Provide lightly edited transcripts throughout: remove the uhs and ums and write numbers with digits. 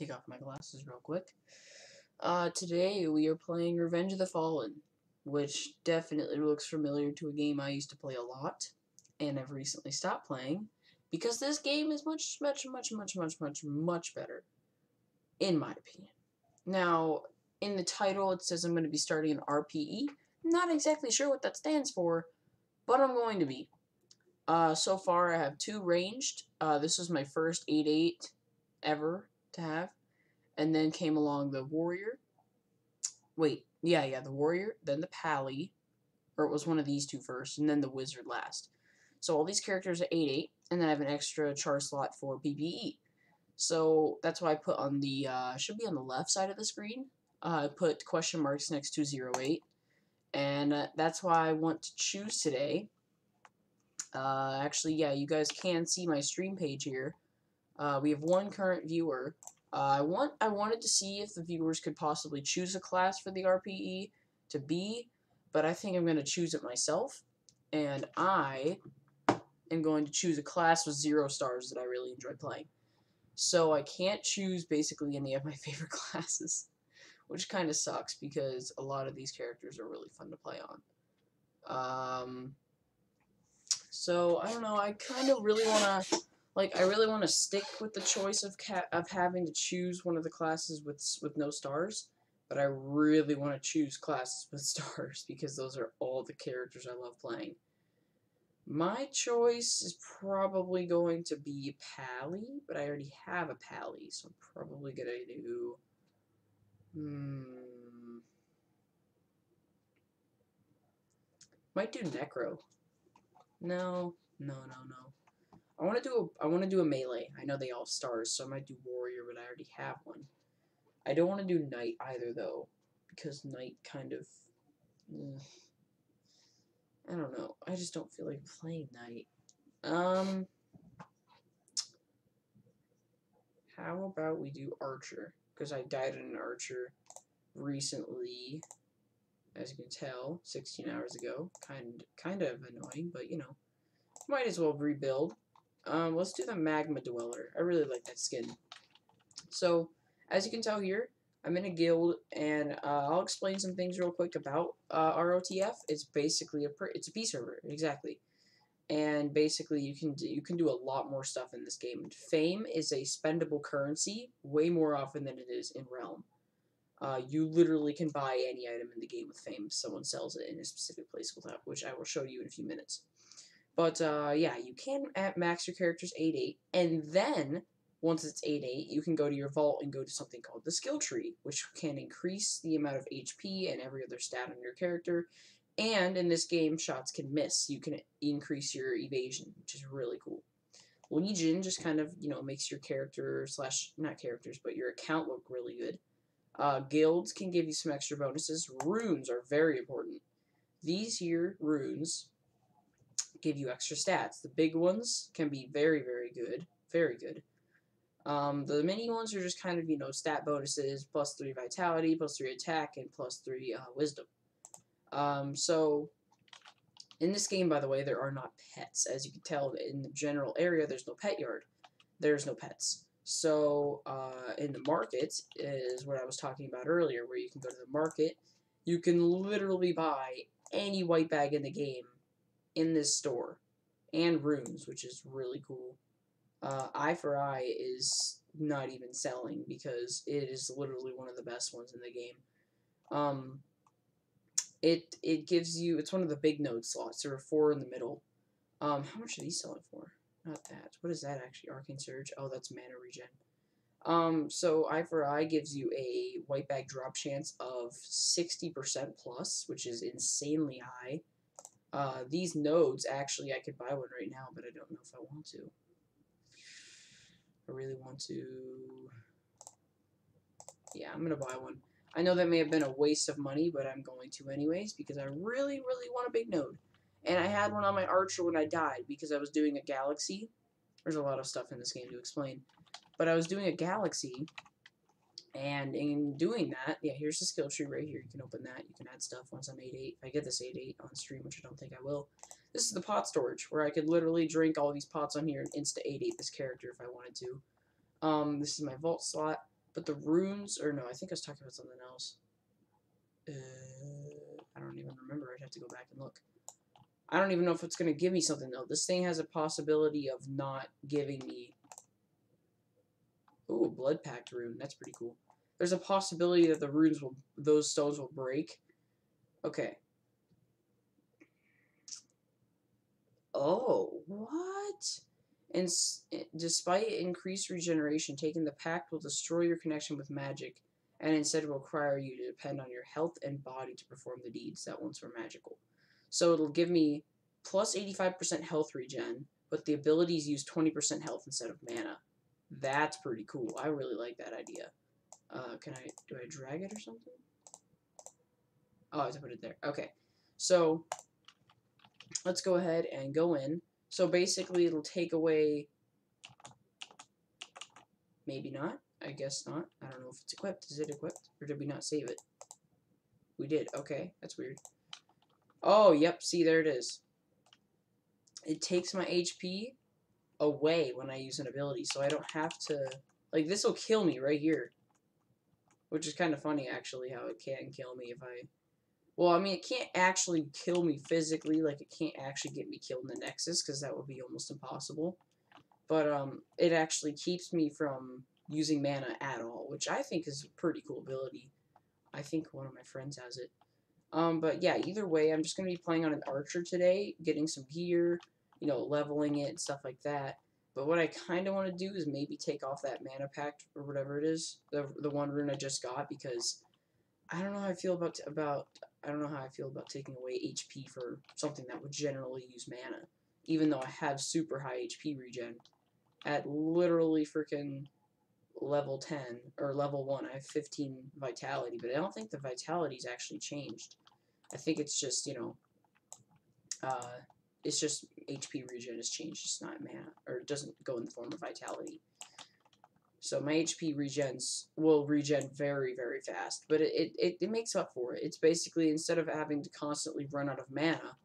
take off my glasses real quick. Today we are playing Revenge of the Fallen, which definitely looks familiar to a game I used to play a lot, and I've recently stopped playing, because this game is much better, in my opinion. Now, in the title it says I'm going to be starting an RPE. Not exactly sure what that stands for, but I'm going to be. So far I have 2 ranged. This is my first 8-8 ever to have. And then came along the warrior. Wait, yeah, the warrior, then the pally, or it was one of these two first, and then the wizard last. So all these characters are 8-8, and then I have an extra char slot for PPE. So that's why I put on the, should be on the left side of the screen. I put question marks next to 08, and that's why I want to choose today. Actually, yeah, you guys can see my stream page here. We have 1 current viewer. I wanted to see if the viewers could possibly choose a class for the RPE to be, but I think I'm going to choose it myself, and I am going to choose a class with 0 stars that I really enjoy playing. So I can't choose basically any of my favorite classes, which kind of sucks because a lot of these characters are really fun to play on. So I don't know, I kind of really want to... I really want to stick with the choice of having to choose one of the classes with no stars, but I really want to choose classes with stars because those are all the characters I love playing. My choice is probably going to be Pally, but I already have a Pally, so I'm probably going to do... Might do Necro. No. I want to do a melee. I know they all have stars, so I might do warrior, but I already have one. I don't want to do knight either, though, because knight kind of... I don't know. I just don't feel like playing knight. How about we do archer? Because I died in an archer recently, as you can tell, 16 hours ago. Kind of annoying, but you know, might as well rebuild. Let's do the Magma Dweller. I really like that skin. So, as you can tell here, I'm in a guild, and I'll explain some things real quick about RotF. It's basically it's a P server, exactly. And basically, you can do a lot more stuff in this game. Fame is a spendable currency way more often than it is in Realm. You literally can buy any item in the game with Fame if someone sells it in a specific place, which I will show you in a few minutes. But, yeah, you can max your characters 8-8, and then, once it's 8-8, you can go to your vault and go to something called the skill tree, which can increase the amount of HP and every other stat on your character, and in this game, shots can miss. You can increase your evasion, which is really cool. Legion just kind of, you know, makes your character not characters, but your account look really good. Guilds can give you some extra bonuses. Runes are very important. These here runes give you extra stats. The big ones can be very good. Very good. The mini ones are just kind of, you know, stat bonuses, +3 vitality, +3 attack, and +3 wisdom. So, in this game, by the way, there are not pets. As you can tell, in the general area, there's no pet yard. There's no pets. So, in the market is what I was talking about earlier, where you can go to the market. You can literally buy any white bag in the game in this store, and runes, which is really cool. Eye for Eye is not even selling because it is literally one of the best ones in the game. It gives you, it's one of the big node slots. There are 4 in the middle. How much are these selling for? Not that. What is that actually? Arcane Surge. Oh, that's mana regen. So Eye for Eye gives you a white bag drop chance of 60% plus, which is insanely high. These nodes, actually, I could buy one right now, but I don't know if I want to. I really want to... Yeah, I'm gonna buy one. I know that may have been a waste of money, but I'm going to anyways, because I really want a big node. And I had one on my archer when I died, because I was doing a galaxy. There's a lot of stuff in this game to explain. But I was doing a galaxy, and in doing that, yeah, here's the skill tree right here. You can open that. You can add stuff once I'm 8-8. If I get this 8-8 on stream, which I don't think I will. This is the pot storage, where I could literally drink all these pots on here and insta 8-8 this character if I wanted to. This is my vault slot. But the runes, or no, I think I was talking about something else. I don't even remember. I'd have to go back and look. I don't even know if it's going to give me something, though. This thing has a possibility of not giving me... Ooh, a Blood Pact rune. That's pretty cool. There's a possibility that the runes will... those stones will break. Okay. Oh, what? And despite increased regeneration, taking the pact will destroy your connection with magic, and instead will require you to depend on your health and body to perform the deeds that once were magical. So it'll give me plus 85% health regen, but the abilities use 20% health instead of mana. That's pretty cool. I really like that idea. Do I drag it or something? Oh, I have to put it there. Okay. So, let's go ahead and go in. So basically it'll take away... Maybe not. I guess not. I don't know if it's equipped. Is it equipped? Or did we not save it? We did. Okay. That's weird. Oh, yep. See, there it is. It takes my HP away when I use an ability, so I don't have to... Like, this will kill me right here. Which is kind of funny, actually, how it can kill me if I... Well, I mean, it can't actually kill me physically. Like, it can't actually get me killed in the Nexus, because that would be almost impossible. But it actually keeps me from using mana at all, which I think is a pretty cool ability. I think one of my friends has it. But yeah, either way, I'm just going to be playing on an archer today, getting some gear, you know, leveling it and stuff like that. But what I kind of want to do is maybe take off that mana pact or whatever it is, the one rune I just got, because I don't know how I feel about I don't know how I feel about taking away HP for something that would generally use mana, even though I have super high HP regen. At literally freaking level 10, or level 1, I have 15 vitality, but I don't think the vitality's actually changed. I think it's just, you know, it's just HP regen has changed, it's not mana, or it doesn't go in the form of vitality. So my HP will regen very, very fast, but it makes up for it. It's basically, instead of having to constantly run out of mana,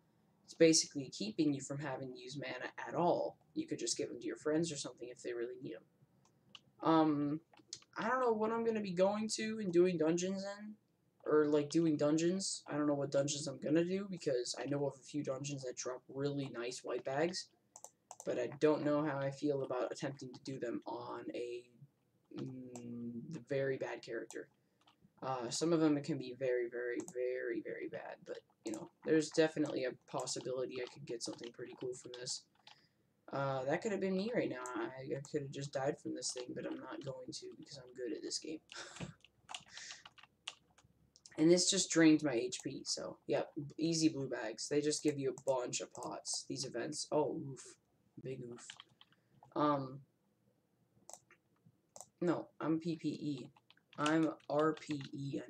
it's basically keeping you from having to use mana at all. You could just give them to your friends or something if they really need them. I don't know what I'm going to be going to and doing dungeons in. Or, like, doing dungeons. I don't know what dungeons I'm going to do, because I know of a few dungeons that drop really nice white bags. But I don't know how I feel about attempting to do them on a very bad character. Some of them can be very, very, very, very bad, but, you know, there's definitely a possibility I could get something pretty cool from this. That could have been me right now. I could have just died from this thing, but I'm not going to, because I'm good at this game. And this just drained my HP, so, yep, easy blue bags. They just give you a bunch of pots, these events. Oh, oof. Big oof. No, I'm PPE. I'm RPE,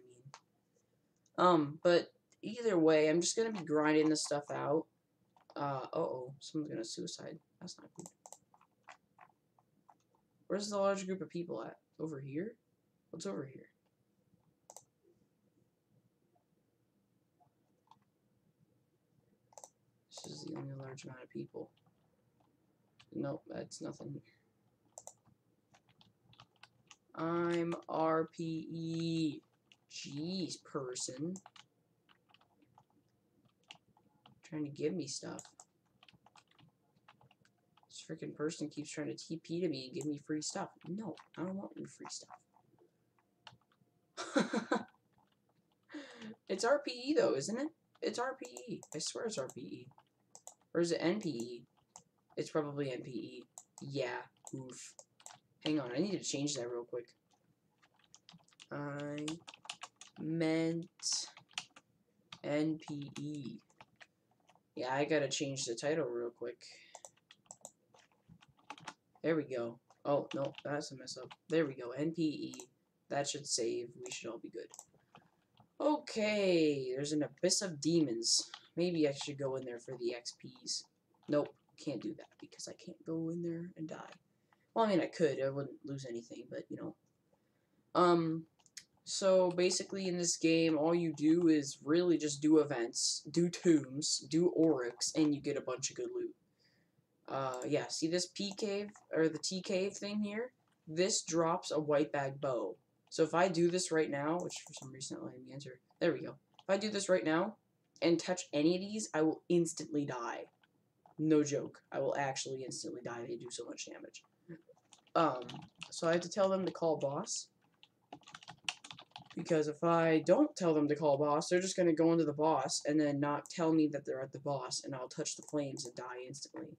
I mean. But either way, I'm just gonna be grinding this stuff out. Uh-oh, someone's gonna suicide. That's not good. Where's the large group of people at? Over here? What's over here? This is the only large amount of people. Nope, that's nothing. I'm RPE. Jeez, person. Trying to give me stuff. This freaking person keeps trying to TP to me and give me free stuff. No, I don't want your free stuff. It's RPE though, isn't it? It's RPE. I swear it's RPE. Or is it NPE? It's probably NPE. Yeah. Oof. Hang on, I need to change that real quick. I meant NPE. Yeah, I gotta change the title real quick. There we go. Oh, no, that's a mess up. There we go. NPE. That should save. We should all be good. Okay, there's an Abyss of Demons. Maybe I should go in there for the XPs. Nope, can't do that because I can't go in there and die. Well, I mean, I could. I wouldn't lose anything, but, you know. So, basically, in this game, all you do is really just do events, do tombs, do oryx, and you get a bunch of good loot. Yeah, see this P cave, or the T cave thing here? This drops a white bag bow. So if I do this right now, which for some reason not letting me enter, there we go. If I do this right now and touch any of these, I will instantly die. No joke. I will actually instantly die. They do so much damage. So I have to tell them to call boss. Because if I don't tell them to call boss, they're just going to go into the boss and then not tell me that they're at the boss, and I'll touch the flames and die instantly.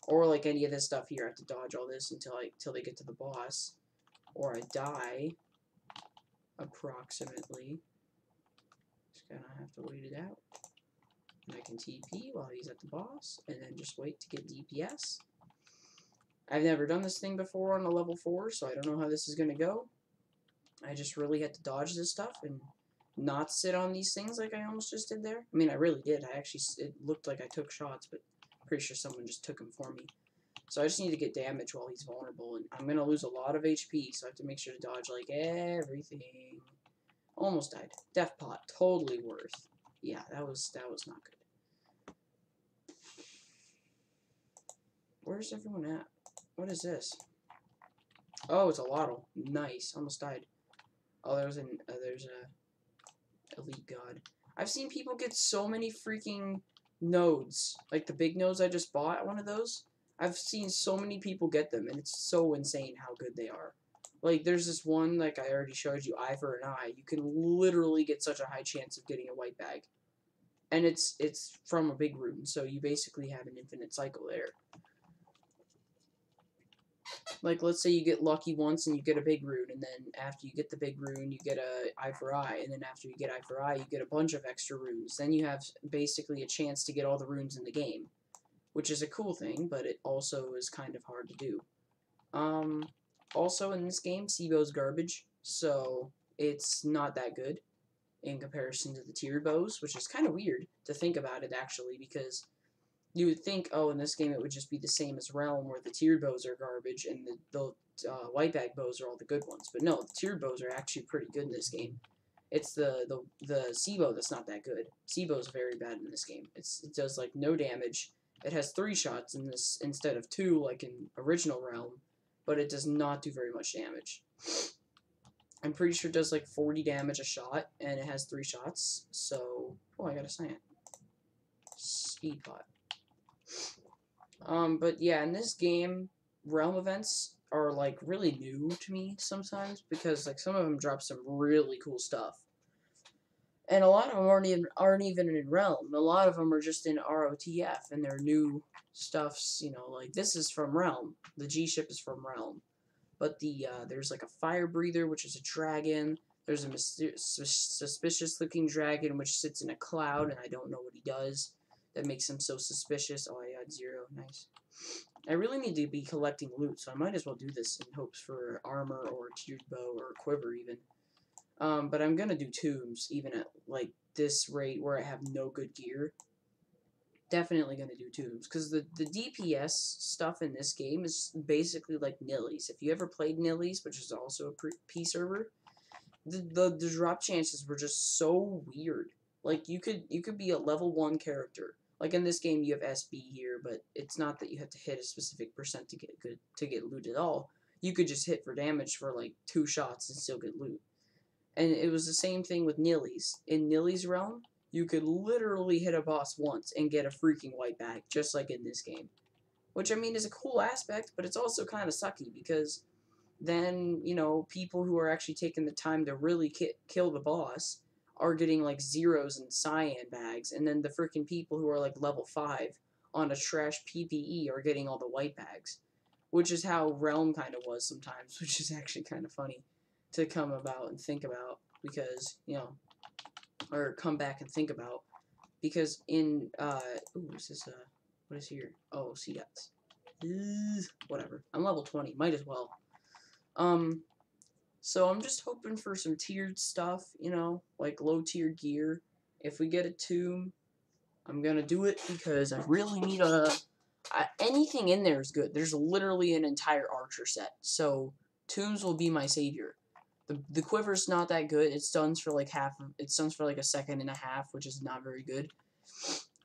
Or like any of this stuff here, I have to dodge all this until they get to the boss. Or I die, approximately. Just gonna have to wait it out. And I can TP while he's at the boss, and then just wait to get DPS. I've never done this thing before on a level 4, so I don't know how this is going to go. I just really had to dodge this stuff and not sit on these things like I almost just did there. I mean, I really did. It looked like I took shots, but I'm pretty sure someone just took them for me. So I just need to get damage while he's vulnerable, and I'm going to lose a lot of HP, so I have to make sure to dodge, like, everything. Almost died. Death pot. Totally worth. Yeah, that was not good. Where's everyone at? What is this? Oh, it's a lotto. Nice. Almost died. Oh, there's a elite god. I've seen people get so many freaking nodes. Like the big nodes I just bought, one of those. I've seen so many people get them, and it's so insane how good they are. Like, there's this one, like I already showed you, eye for an eye. You can literally get such a high chance of getting a white bag. And it's from a big rune, so you basically have an infinite cycle there. Like, let's say you get lucky once and you get a big rune, and then after you get the big rune, you get a eye for eye, and then after you get eye for eye, you get a bunch of extra runes. Then you have basically a chance to get all the runes in the game, which is a cool thing, but it also is kind of hard to do. Also in this game, Sibo's garbage, so it's not that good in comparison to the tier bows, which is kind of weird to think about it, actually, because you would think, oh, in this game it would just be the same as Realm, where the tiered bows are garbage and the white bag bows are all the good ones. But no, the tiered bows are actually pretty good in this game. It's the Sibo that's not that good. Sibo's very bad in this game. It does like no damage. It has 3 shots in this instead of 2 like in original Realm, but it does not do very much damage. I'm pretty sure it does like 40 damage a shot, and it has 3 shots. So, oh, I got a cyan. Speed pot. But yeah, in this game, realm events are like really new to me sometimes, because like some of them drop some really cool stuff, and a lot of them aren't even in realm. A lot of them are just in ROTF, and they're new stuffs. You know, like this is from realm. The G ship is from realm, but there's like a fire breather, which is a dragon. There's a suspicious looking dragon which sits in a cloud, and I don't know what he does. That makes him so suspicious. Oh, I got 0. Nice. I really need to be collecting loot, so I might as well do this in hopes for armor or tiered bow or quiver even. But I'm gonna do tombs even at like this rate where I have no good gear. Definitely gonna do tombs, because the DPS stuff in this game is basically like Nillies. If you ever played Nillies, which is also a P server, the drop chances were just so weird. Like you could be a level 1 character. Like in this game, you have SB here, but it's not that you have to hit a specific percent to get loot at all. You could just hit for damage for like 2 shots and still get loot. And it was the same thing with Nillies. In Nillies realm, you could literally hit a boss once and get a freaking white bag, just like in this game. Which I mean is a cool aspect, but it's also kind of sucky because then, you know, people who are actually taking the time to really kill the boss are getting like 0s and cyan bags, and then the freaking people who are like level 5 on a trash PvE are getting all the white bags, which is how Realm kind of was sometimes, which is actually kind of funny to come about and think about, because, you know, or come back and think about, because in, ooh, is this, what is here? Oh, sea guts. Whatever. I'm level 20, might as well. So I'm just hoping for some tiered stuff, you know, like low tier gear. If we get a tomb, I'm gonna do it because I really need anything in there is good. There's literally an entire archer set, so tombs will be my savior. The quiver's not that good. It stuns for like a second and a half, which is not very good.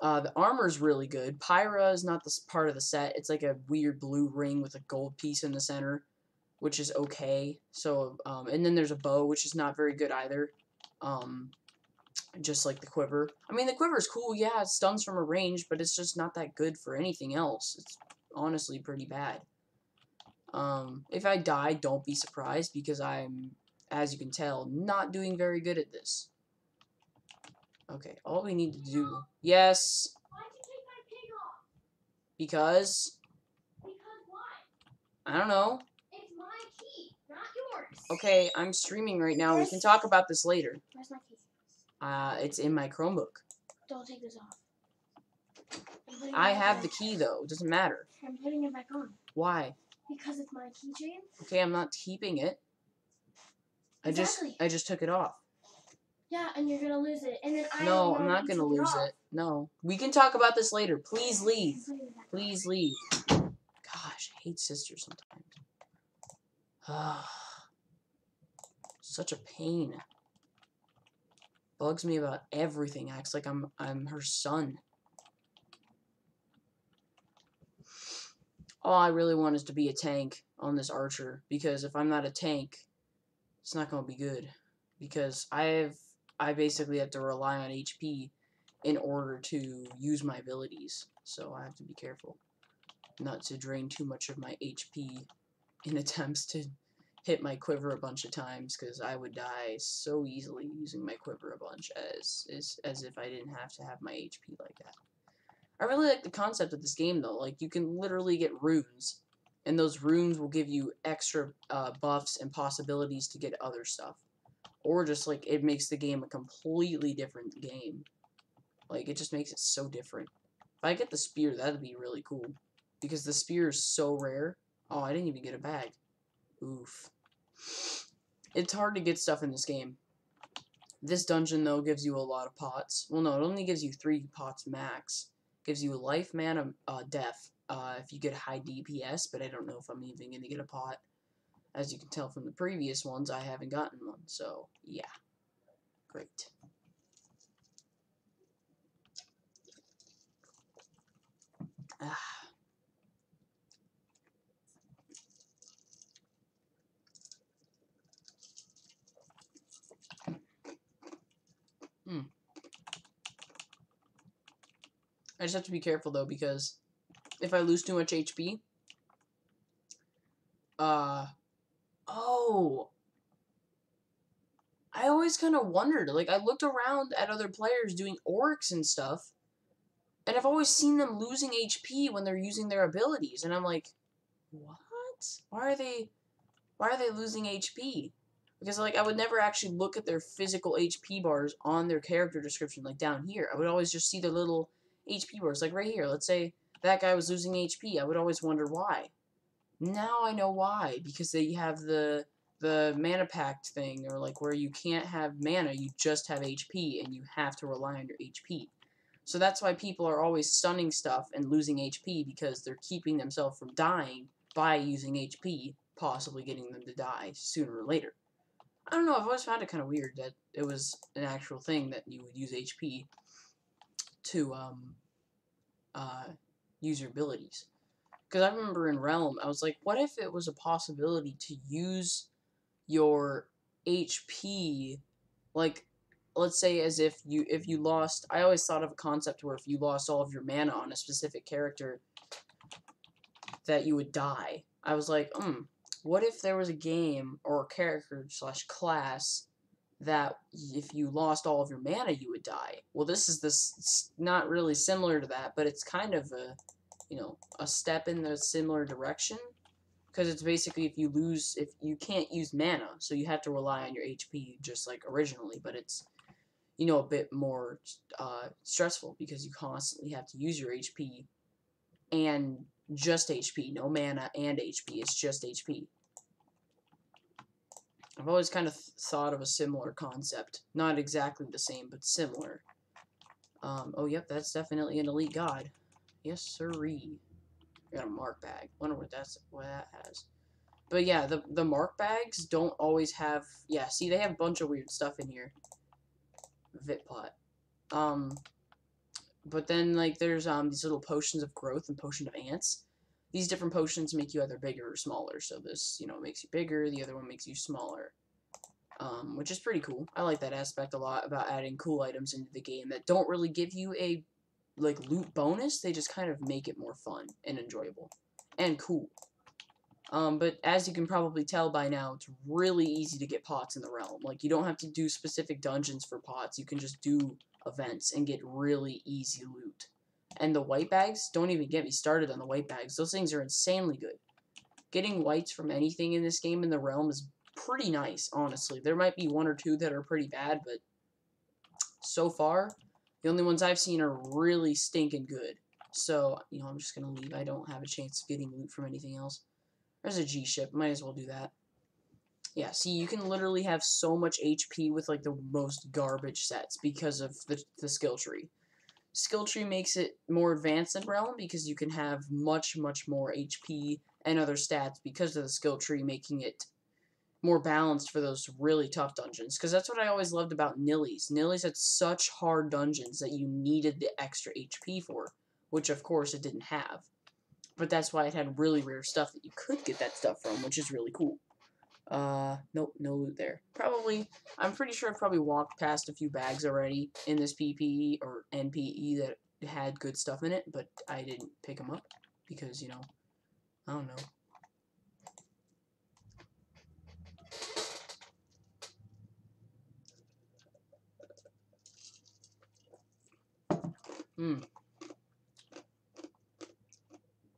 The armor's really good. Pyra is not this part of the set. It's like a weird blue ring with a gold piece in the center, which is okay. So, and then there's a bow, which is not very good either. Just like the quiver. I mean, the quiver is cool, yeah, it stuns from a range, but it's just not that good for anything else. It's honestly pretty bad. If I die, don't be surprised, because I'm, as you can tell, not doing very good at this. Okay, all we need to do... Yes! Why'd you take my pig off? Because... Because why? I don't know. It's my key, not yours. Okay, I'm streaming right now. We can talk about this later. Where's my key? It's in my Chromebook. Don't take this off. I have the key, though. It doesn't matter. I'm putting it back on. Why? Because it's my keychain. Okay, I'm not keeping it. Exactly. I just took it off. Yeah, and you're gonna lose it. And then No, I'm not gonna lose it. No. We can talk about this later. Please leave. Please leave. Gosh, I hate sisters sometimes. Such a pain. Bugs me about everything. Acts like I'm her son. All I really want is to be a tank on this archer, because if I'm not a tank, it's not gonna be good. Because I basically have to rely on HP in order to use my abilities, so I have to be careful not to drain too much of my HP in attempts to hit my quiver a bunch of times, because I would die so easily using my quiver a bunch, as if I didn't have to have my HP like that. I really like the concept of this game, though. Like, you can literally get runes, and those runes will give you extra buffs and possibilities to get other stuff. Or just, like, it makes the game a completely different game. Like, it just makes it so different. If I get the spear, that'd be really cool. Because the spear is so rare. Oh, I didn't even get a bag. Oof. It's hard to get stuff in this game. This dungeon, though, gives you a lot of pots. Well, no, it only gives you 3 pots max. Gives you life, mana, death, if you get high DPS, but I don't know if I'm even going to get a pot. As you can tell from the previous ones, I haven't gotten one, so, yeah. Great. I just have to be careful, though, because if I lose too much HP, oh, I always kind of wondered, like, I looked around at other players doing orcs and stuff, and I've always seen them losing HP when they're using their abilities, and I'm like, what? Why are they losing HP? Because, like, I would never actually look at their physical HP bars on their character description, like, down here. I would always just see their little HP bars, like, right here. Let's say that guy was losing HP. I would always wonder why. Now I know why. Because they have the mana pact thing, or, like, where you can't have mana, you just have HP, and you have to rely on your HP. So that's why people are always stunning stuff and losing HP, because they're keeping themselves from dying by using HP, possibly getting them to die sooner or later. I don't know, I've always found it kind of weird that it was an actual thing that you would use HP to use your abilities. Because I remember in Realm, I was like, what if it was a possibility to use your HP, like, let's say as if you lost, I always thought of a concept where if you lost all of your mana on a specific character, that you would die. I was like, what if there was a game or a character / class that if you lost all of your mana, you would die? Well, this not really similar to that, but it's kind of a, a step in the similar direction. Because it's basically if you can't use mana, so you have to rely on your HP just like originally, but it's, a bit more stressful because you constantly have to use your HP and just HP, no mana and HP, it's just HP. I've always kind of thought of a similar concept. Not exactly the same, but similar. Oh, yep, that's definitely an elite god. Yes, sirree. I got a mark bag. Wonder what that has. But yeah, the mark bags don't always have... Yeah, see, they have a bunch of weird stuff in here. Vitpot. But then, like, there's these little potions of growth and potion of ants. these different potions make you either bigger or smaller. So this, you know, makes you bigger, the other one makes you smaller. Which is pretty cool. I like that aspect a lot about adding cool items into the game that don't really give you a, like, loot bonus. They just kind of make it more fun and enjoyable. And cool. But as you can probably tell by now, it's really easy to get pots in the realm. Like, you don't have to do specific dungeons for pots. You can just do events and get really easy loot. And the white bags, don't even get me started on the white bags. Those things are insanely good. Getting whites from anything in this game in the realm is pretty nice, honestly. There might be one or two that are pretty bad, but so far, the only ones I've seen are really stinking good. So, you know, I'm just going to leave. I don't have a chance of getting loot from anything else. There's a G-ship. Might as well do that. Yeah, see, you can literally have so much HP with, like, the most garbage sets because of the skill tree. Skill tree makes it more advanced in Realm because you can have much, much more HP and other stats because of the skill tree, making it more balanced for those really tough dungeons. Because that's what I always loved about Nillies. Nillies had such hard dungeons that you needed the extra HP for, which, of course, it didn't have. But that's why it had really rare stuff that you could get that stuff from, which is really cool. Nope, no loot there. Probably, I'm pretty sure I've probably walked past a few bags already in this PPE or NPE that had good stuff in it, but I didn't pick them up because, you know, I don't know.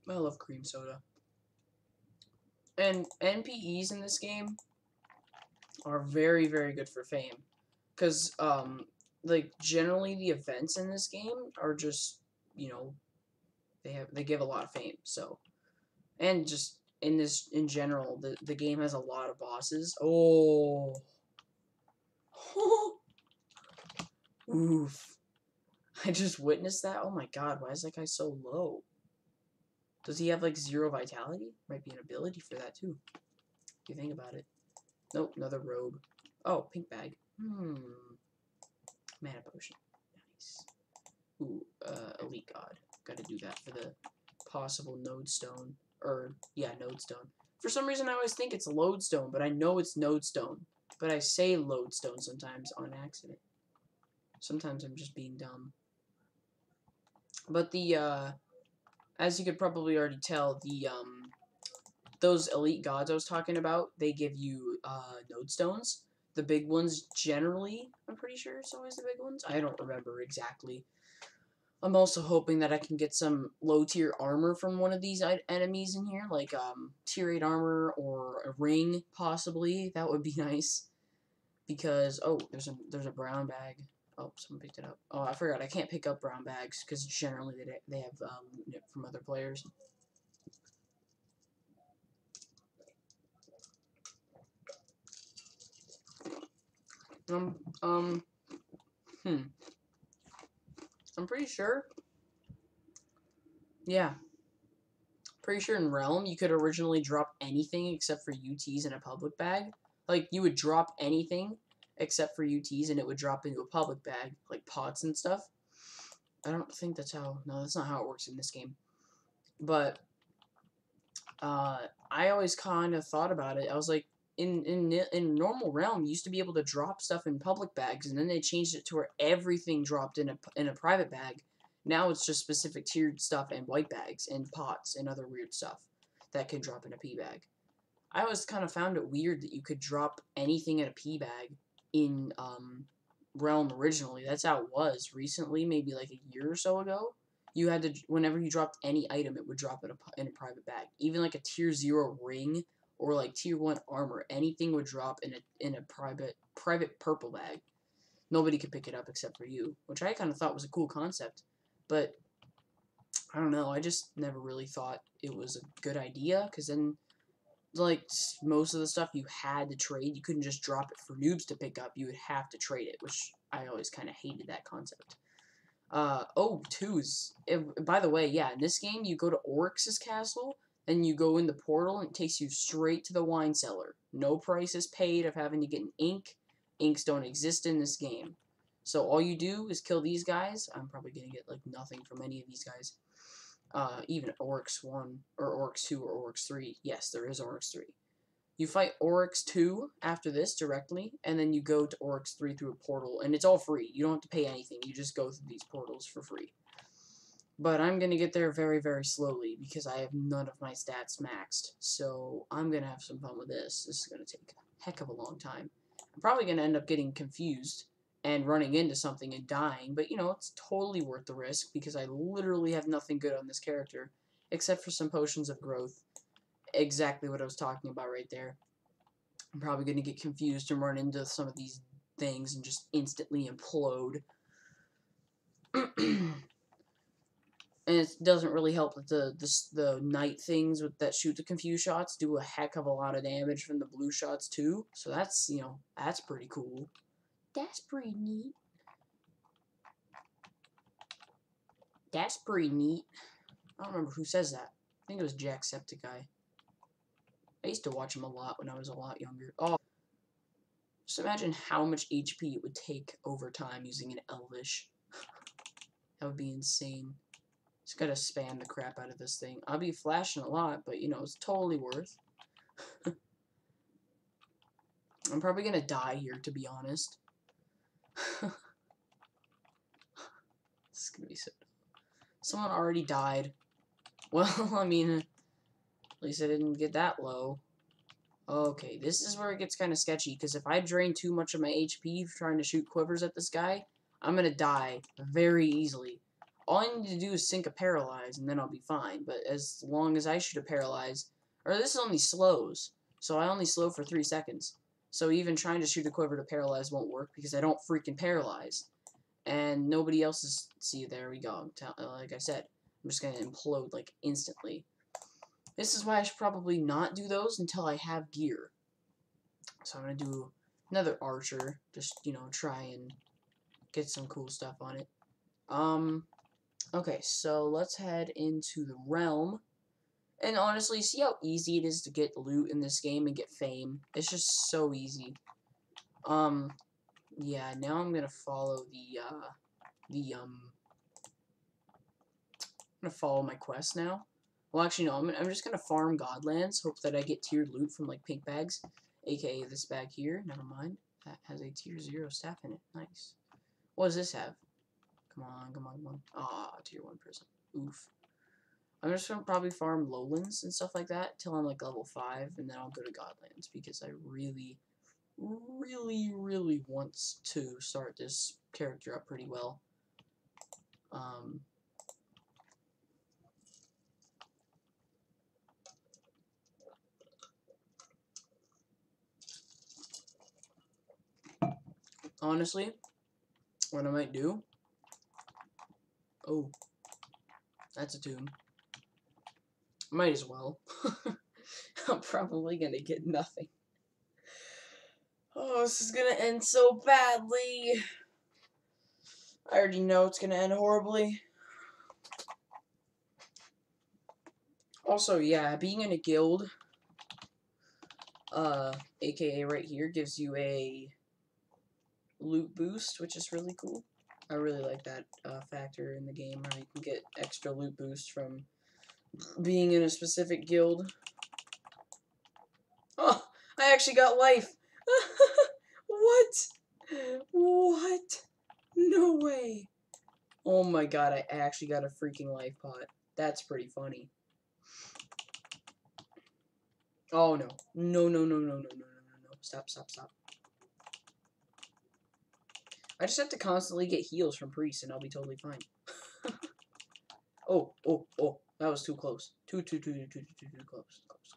I love cream soda. And NPEs in this game are very, very good for fame. Because, like, generally the events in this game are just, you know, they give a lot of fame, so. And just, in general, the game has a lot of bosses. Oh. Oof. I just witnessed that. Oh my god, why is that guy so low? Does he have, like, 0 vitality? Might be an ability for that, too. If you think about it. Nope, another robe. Oh, pink bag. Mana potion. Nice. Ooh, elite god. Gotta do that for the possible node stone. Or, yeah, node stone. For some reason, I always think it's lodestone, but I know it's node stone. But I say lodestone sometimes on accident. Sometimes I'm just being dumb. But as you could probably already tell, those elite gods I was talking about, they give you, node stones. The big ones, generally, I'm pretty sure it's always the big ones. I don't remember exactly. I'm also hoping that I can get some low-tier armor from one of these enemies in here, like, tier 8 armor or a ring, possibly. That would be nice. Because, oh, there's a brown bag. Oh, someone picked it up. Oh, I forgot, I can't pick up brown bags, because generally they have, loot from other players. I'm pretty sure. Yeah. Pretty sure in Realm, you could originally drop anything except for UTs in a public bag. Like, you would drop anything except for UTs, and it would drop into a public bag, like pots and stuff. I don't think that's how... No, that's not how it works in this game. But, I always kind of thought about it. I was like, in normal Realm, you used to be able to drop stuff in public bags, and then they changed it to where everything dropped in a private bag. Now it's just specific tiered stuff and white bags and pots and other weird stuff that can drop in a pea bag. I always kind of found it weird that you could drop anything in a pea bag in Realm originally. That's how it was recently, maybe like a year or so ago. You had to, whenever you dropped any item, it would drop in a private bag. Even like a tier 0 ring or like tier 1 armor, anything would drop in a private purple bag. Nobody could pick it up except for you, which I kind of thought was a cool concept. But, I don't know, I just never really thought it was a good idea, because then, like, most of the stuff you had to trade, you couldn't just drop it for noobs to pick up, you would have to trade it, which I always kind of hated that concept. Oh, twos. By the way, yeah, in this game, you go to Oryx's castle, then you go in the portal, and it takes you straight to the wine cellar. No price is paid of having to get an ink. Inks don't exist in this game. So all you do is kill these guys. I'm probably going to get, like, nothing from any of these guys. even Oryx 1, or Oryx 2, or Oryx 3. Yes, there is Oryx 3. You fight Oryx 2 after this directly, and then you go to Oryx 3 through a portal, and it's all free. You don't have to pay anything. You just go through these portals for free. But I'm going to get there very, very slowly, because I have none of my stats maxed. So I'm going to have some fun with this. This is going to take a heck of a long time. I'm probably going to end up getting confused and running into something and dying, but, you know, it's totally worth the risk, because I literally have nothing good on this character, except for some potions of growth. Exactly what I was talking about right there. I'm probably going to get confused and run into some of these things and just instantly implode. And it doesn't really help that the night things that shoot the confused shots do a heck of a lot of damage from the blue shots too. So that's, you know, that's pretty cool. That's pretty neat. That's pretty neat. I don't remember who says that. I think it was Jacksepticeye. I used to watch him a lot when I was a lot younger. Oh, just imagine how much HP it would take over time using an Elvish. That would be insane. Just gotta spam the crap out of this thing. I'll be flashing a lot, but, you know, it's totally worth. I'm probably gonna die here, to be honest. This is gonna be so dumb. Someone already died. Well, I mean, at least I didn't get that low. Okay, this is where it gets kind of sketchy, because if I drain too much of my HP trying to shoot quivers at this guy, I'm gonna die very easily. All I need to do is sink a paralyze, and then I'll be fine. But as long as I shoot a paralyze, or this only slows, so I only slow for 3 seconds. So even trying to shoot a quiver to paralyze won't work, because I don't freaking paralyze. And nobody else is... See, there we go. Like I said, I'm just gonna implode, like, instantly. This is why I should probably not do those until I have gear. So I'm gonna do another archer, just, you know, try and get some cool stuff on it. Okay, so let's head into the realm. And honestly, see how easy it is to get loot in this game and get fame? It's just so easy. Yeah, now I'm gonna follow I'm gonna follow my quest now. Well, actually, no, I'm just gonna farm Godlands, hope that I get tiered loot from, like, pink bags, aka this bag here, never mind. That has a tier 0 staff in it, nice. What does this have? Come on, come on, come on. Ah, tier 1 prison. Oof. I'm just gonna probably farm lowlands and stuff like that till I'm like level 5, and then I'll go to Godlands, because I really, really, really want to start this character up pretty well. Honestly, what I might do... Oh, that's a tomb. Might as well. I'm probably gonna get nothing. Oh, this is gonna end so badly. I already know it's gonna end horribly. Also, yeah, being in a guild, aka right here, gives you a loot boost, which is really cool. I really like that factor in the game, where you can get extra loot boost from being in a specific guild. Oh, I actually got life! What? What? No way! Oh my god, I actually got a freaking life pot. That's pretty funny. Oh no. No, no, no, no, no, no, no, no, no. Stop, stop, stop. I just have to constantly get heals from priests and I'll be totally fine. Oh, oh, oh. That was too close. Too close. Close, close.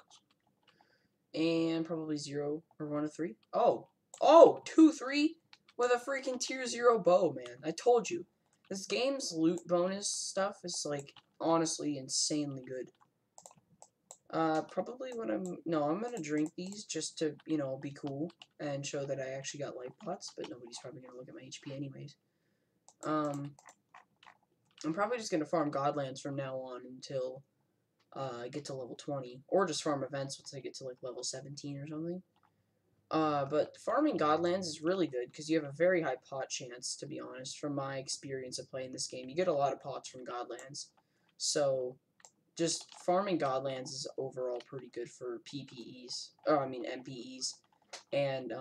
And probably 0 or 1 of 3. Oh! Oh! 2, 3? With a freaking tier 0 bow, man. I told you. This game's loot bonus stuff is, like, honestly insanely good. Probably when I'm gonna drink these just to, you know, be cool and show that I actually got life pots, but nobody's probably gonna look at my HP anyways. I'm probably just gonna farm Godlands from now on until, I get to level 20, or just farm events once I get to, like, level 17 or something. But farming Godlands is really good, because you have a very high pot chance, to be honest, from my experience of playing this game. You get a lot of pots from Godlands. So, just farming Godlands is overall pretty good for PPEs. Oh, I mean NPEs, and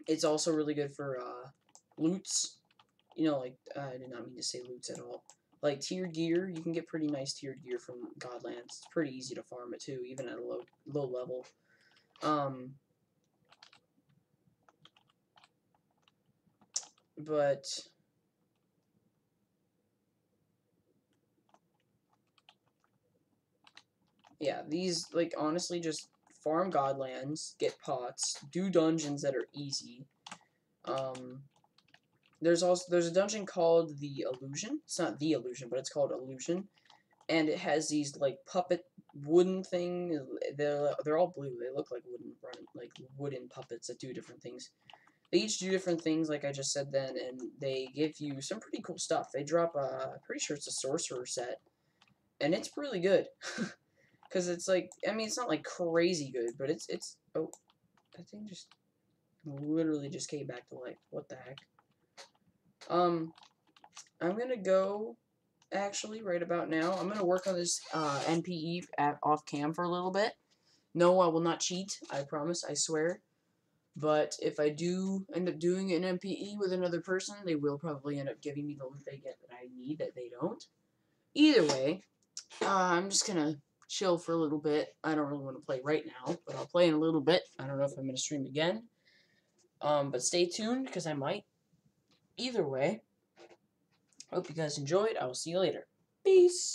it's also really good for loots. You know, like I did not mean to say loots at all. Like tiered gear, you can get pretty nice tiered gear from Godlands. It's pretty easy to farm it too, even at a low level. But yeah, these, like, honestly, just farm Godlands, get pots, do dungeons that are easy. There's a dungeon called the Illusion. It's not the Illusion, but it's called Illusion, and it has these like puppet wooden thing. They're all blue. They look like wooden puppets that do different things. They each do different things, like I just said then, and they give you some pretty cool stuff. They drop I'm pretty sure it's a sorcerer set, and it's really good. Because it's like, I mean, it's not like crazy good, but it's oh, that thing just literally just came back to life. What the heck? I'm gonna go, actually, right about now. I'm gonna work on this NPE off cam for a little bit. No, I will not cheat. I promise. I swear. But if I do end up doing an NPE with another person, they will probably end up giving me the loot they get that I need that they don't. Either way, I'm just gonna chill for a little bit. I don't really want to play right now, but I'll play in a little bit. I don't know if I'm gonna stream again. But stay tuned, because I might. Either way, hope you guys enjoyed. I will see you later. Peace!